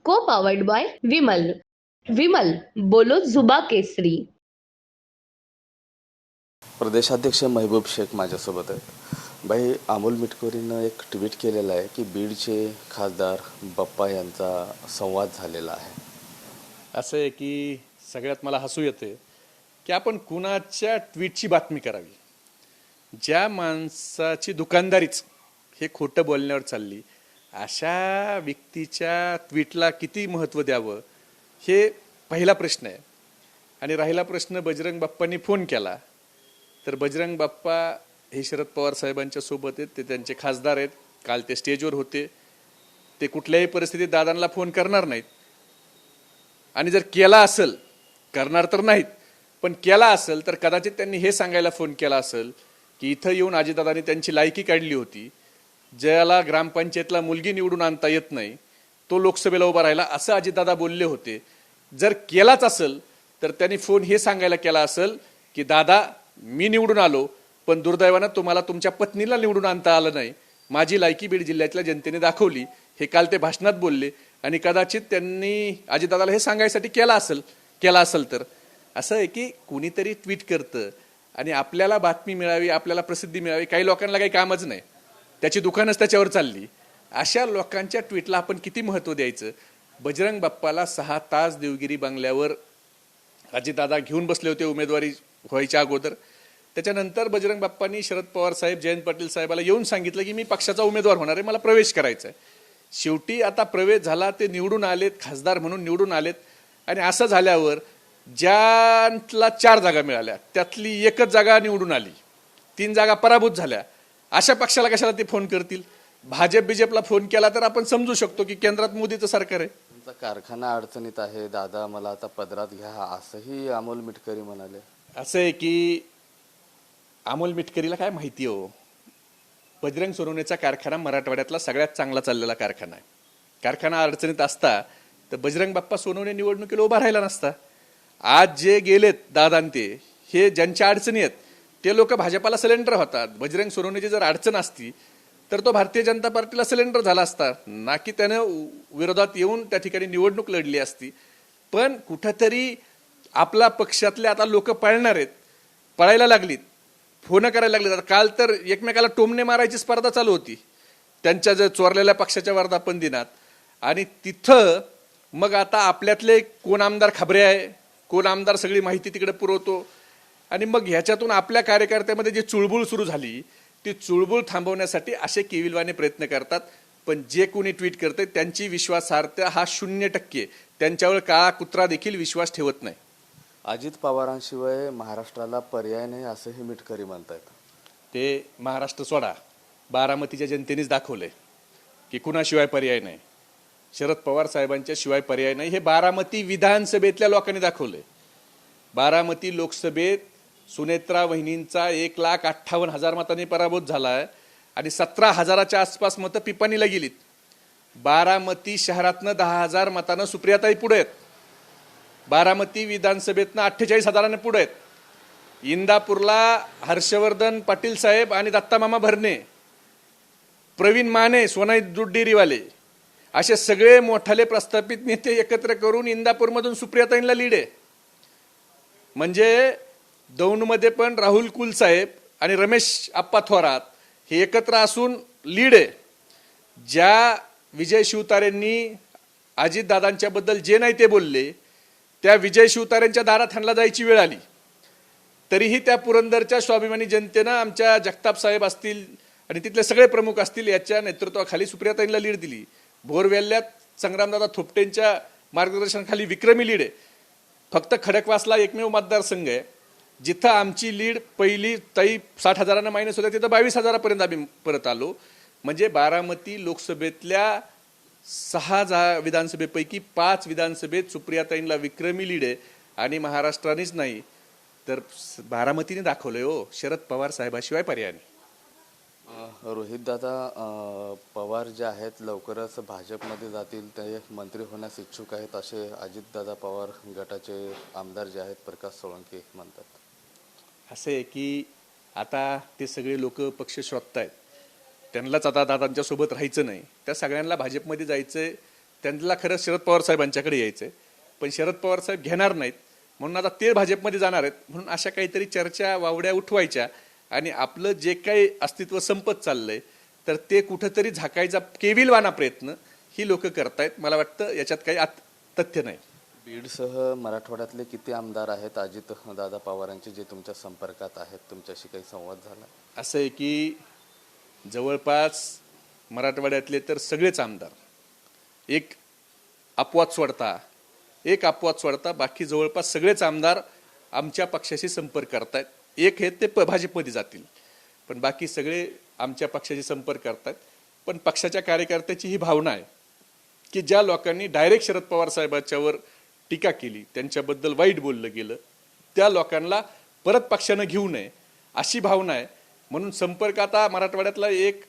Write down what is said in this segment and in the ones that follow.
को powered by Vimal. Vimal बोलो जुबा केसरी. प्रदेशाध्यक्ष महबूब शेख माझ्यासोबत आहेत. भाई, अमोल मिटकरीनं एक ट्विट केलेलं आहे की बीडचे खासदार बाप्पा यांचा संवाद झालेला आहे. असं आहे की सगळ्यात मला हसू येते की आपण कुणाच्या ट्विटची बातमी करावी. ज्या माणसाची दुकानदारीच हे खोटं बोलण्यावर चालली अशा व्यक्तीच्या ट्विटला किती महत्त्व द्यावं हे पहिला प्रश्न आहे. आणि राहिला प्रश्न, बजरंग बाप्पांनी फोन केला तर बजरंग बाप्पा हे शरद पवार साहेबांच्या सोबत आहेत, ते त्यांचे खासदार आहेत. काल ते स्टेजवर होते. ते कुठल्याही परिस्थितीत दादांना फोन करणार नाहीत. आणि जर केला असेल, करणार तर नाहीत, पण केला असेल तर कदाचित त्यांनी हे सांगायला फोन केला असेल की इथं येऊन अजितदादांनी त्यांची लायकी काढली होती, ज्याला ग्रामपंचायतला मुलगी निवडून आणता येत नाही तो लोकसभेला उभा राहिला, असं अजितदादा बोलले होते. जर केलाच असेल तर त्यांनी फोन हे सांगायला केला असेल की दादा मी निवडून आलो, पण दुर्दैवानं तुम्हाला तुमच्या पत्नीला निवडून आणता आलं नाही. माझी लायकी बीड जिल्ह्यातल्या जनतेने दाखवली. हे काल ते भाषणात बोलले. आणि कदाचित त्यांनी अजितदादाला हे सांगायसाठी केला असेल तर असं आहे की कुणीतरी ट्विट करतं आणि आपल्याला बातमी मिळावी, आपल्याला प्रसिद्धी मिळावी. काही लोकांना काही कामच नाही, त्याची दुकानच त्याच्यावर चालली. अशा लोकांच्या ट्विटला आपण किती महत्त्व द्यायचं. बजरंग बाप्पाला 6 तास देवगिरी बंगल्यावर अजितदादा घेऊन बसले होते उमेदवारी व्हायच्या अगोदर. त्याच्यानंतर बजरंग बाप्पांनी शरद पवार साहेब, जयंत पाटील साहेबाला येऊन सांगितलं की मी पक्षाचा उमेदवार होणार आहे, मला प्रवेश करायचा आहे. शेवटी आता प्रवेश झाला, ते निवडून आलेत, खासदार म्हणून निवडून आलेत. आणि असं झाल्यावर ज्याला 4 जागा मिळाल्या त्यातली 1च जागा निवडून आली, 3 जागा पराभूत झाल्या. अशा पक्षाला कशाला ते फोन करतील. भाजपला फोन केला तर आपण समजू शकतो की केंद्रात मोदीचं सरकार आहे. तुमचा कारखाना अडचणीत आहे, दादा मला आता पदरात घ्या, असंही अमोल मिटकरी म्हणाले. असं आहे की अमोल मिटकरीला काय माहिती हो. बजरंग सोनवणेचा कारखाना मराठवाड्यातला सगळ्यात चांगला चाललेला कारखाना आहे. कारखाना अडचणीत असता तर बजरंग बाप्पा सोनवणे निवडणुकीला उभा राहिला नसता. आज जे गेलेत दादांते, हे ज्यांच्या अडचणी आहेत ते लोक भाजपाला सिलेंडर होतात. बजरंग सोनवणेची जर अडचण असती तर तो भारतीय जनता पार्टीला सिलेंडर झाला असता, ना की त्यानं विरोधात येऊन त्या ठिकाणी निवडणूक लढली असती. पण कुठंतरी आपला पक्षातले आता लोक पळणार आहेत, पळायला लागलीत, फोन करायला लागलीत. आता काल तर एकमेकाला टोमणे मारायची स्पर्धा चालू होती त्यांच्या जर चोरलेल्या पक्षाच्या वर्धापन दिनात. आणि तिथं मग आता आपल्यातले कोण आमदार खबरे आहे, कोण आमदार सगळी माहिती तिकडे पुरवतो. आणि मग ह्याच्यातून आपल्या कार्यकर्त्यामध्ये जी चुळबुळ सुरू झाली ती चुळबुळ थांबवण्यासाठी असे केविलवाने प्रयत्न करतात. पण जे कोणी ट्विट करते त्यांची विश्वासार्हता हा 0%. त्यांच्यावर काळा कुत्रा देखील विश्वास ठेवत नाही. अजित पवारांशिवाय महाराष्ट्राला पर्याय नाही असंही मिटकरी म्हणतायत. ते महाराष्ट्र सोडा, बारामतीच्या जनतेनेच दाखवलंय की कुणाशिवाय पर्याय नाही. शरद पवार साहेबांच्या शिवाय पर्याय नाही हे बारामती विधानसभेतल्या लोकांनी दाखवलंय. बारामती लोकसभेत सुनेत्रा वहिनींचा 1,58,000 मतांनी पराभूत झालाय आणि 17,000च्या आसपास मतं पिपाणीला गेलीत. बारामती शहरातनं 10,000 मतानं सुप्रियाताई पुढे आहेत. बारामती विधानसभेतनं 48,000ने पुढे आहेत. इंदापूरला हर्षवर्धन पाटील साहेब आणि दत्तामामा भरणे, प्रवीण माने, सोनाई दूध डेअरीवाले असे सगळे मोठाले प्रस्थापित नेते एकत्र करून इंदापूरमधून सुप्रियाताईंना लीड आहे. म्हणजे दौंडमध्ये पण राहुल कुल साहेब आणि रमेश आप्पा थोरात हे एकत्र असून लीड आहे. ज्या विजय शिवतारेंनी अजितदादांच्या बद्दल जे नाही ते बोलले, त्या विजय शिवतारेंच्या दारात ह्यांना जायची वेळ आली तरीही त्या पुरंदरच्या स्वाभिमानी जनतेनं आमच्या जगताप साहेब असतील आणि तिथले सगळे प्रमुख असतील याच्या नेतृत्वाखाली सुप्रियाताईंना लीड दिली. भोरवेल्ल्यात संग्रामदादा थोपटेंच्या मार्गदर्शनाखाली विक्रमी लीड आहे. फक्त खडकवासला एकमेव मतदारसंघ आहे जिथं आमची लीड पहिली ताई 60,000 मायनस होत्या, तिथं 22,000पर्यंत आम्ही परत आलो. म्हणजे बारामती लोकसभेतल्या 6 विधानसभेपैकी 5 विधानसभेत सुप्रियाताईंना विक्रमी लीड आहे. आणि महाराष्ट्रानेच नाही तर बारामतीने दाखवलंय हो, शरद पवार साहेबाशिवाय पर्याय नाही. रोहितदादा, पवार जे आहेत लवकरच भाजपमध्ये जातील, ते मंत्री होण्यास इच्छुक आहेत असे अजितदादा पवार गटाचे आमदार जे आहेत प्रकाश सोळंके म्हणतात. असं आहे की आता ते सगळे लोक पक्ष शोधतायत, त्यांनाच आता दादांच्या सोबत राहायचं नाही, त्या सगळ्यांना भाजपमध्ये जायचंय. त्यांना खरं शरद पवार साहेबांच्याकडे यायचंय, पण शरद पवार साहेब घेणार नाहीत म्हणून आता ते भाजपमध्ये जाणार आहेत. म्हणून अशा काहीतरी चर्चा वावड्या उठवायच्या आणि आपलं जे काही अस्तित्व संपत चाललंय तर ते कुठंतरी झाकायचा केविलवाना प्रयत्न ही लोक करतायत. मला वाटतं याच्यात काही तथ्य नाही. बीडसह मराठवाड्यातले किती आमदार आहेत अजित दादा पवारांचे जे तुमच्या संपर्कात आहेत, तुमच्याशी काही संवाद झाला? असं आहे की जवळपास मराठवाड्यातले तर सगळेच आमदार एक अपवाद सोडता बाकी जवळपास सगळेच आमदार आमच्या पक्षाशी संपर्क करतायत. एक हे ते भाजपमध्ये जातील, पण बाकी सगळे आमच्या पक्षाशी संपर्क करतायत. पण पक्षाच्या कार्यकर्त्याची ही भावना आहे की ज्या लोकांनी डायरेक्ट शरद पवार साहेबांच्यावर टीका केली, त्यांच्याबद्दल वाईट बोललं गेलं, त्या लोकांना परत पक्षानं घेऊ नये अशी भावना आहे. म्हणून संपर्क आता मराठवाड्यातला एक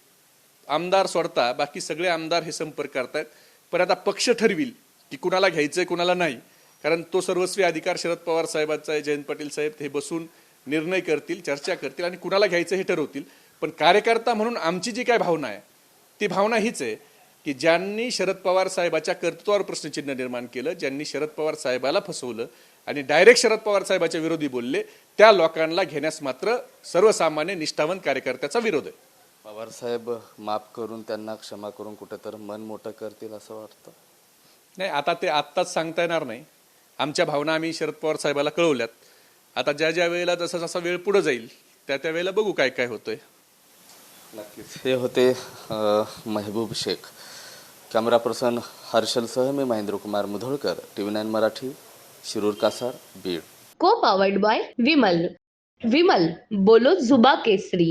आमदार सोडता बाकी सगळे आमदार हे संपर्क करतायत. पण आता पक्ष ठरविल की कुणाला घ्यायचंय कुणाला नाही, कारण तो सर्वस्वी अधिकार शरद पवार साहेबांचा आहे. जयंत पाटील साहेब हे बसून निर्णय करतील, चर्चा करतील आणि कुणाला घ्यायचं हे ठरवतील. पण कार्यकर्ता म्हणून आमची जी काय भावना आहे ती भावना हीच आहे की ज्यांनी शरद पवार साहेबाच्या कर्तृत्वावर प्रश्नचिन्ह निर्माण केलं, ज्यांनी शरद पवार साहेबाला फसवलं आणि डायरेक्ट शरद पवार साहेबाच्या विरोधी बोलले, त्या लोकांना घेण्यास मात्र सर्वसामान्य निष्ठावंत कार्यकर्त्याचा विरोध आहे. पवार साहेब माफ करून त्यांना क्षमा करून कुठेतरी मन मोठं करतील असं वाटतं? नाही, आता ते आत्ताच सांगता येणार नाही. आमच्या भावना आम्ही शरद पवार साहेबाला कळवल्यात. आता ज्या वेळेला जसा जसा वेळ पुढे जाईल त्या वेळेला बघू काय काय होतंय. नक्कीच. हे होते महबूब शेख. कॅमेरा पर्सन हर्षलसह मी महेंद्र कुमार मुधोळकर, TV9 मराठी, शिरूर कासार, बीड. को पावर्ड बाय विमल. विमल बोलो जुबा केसरी.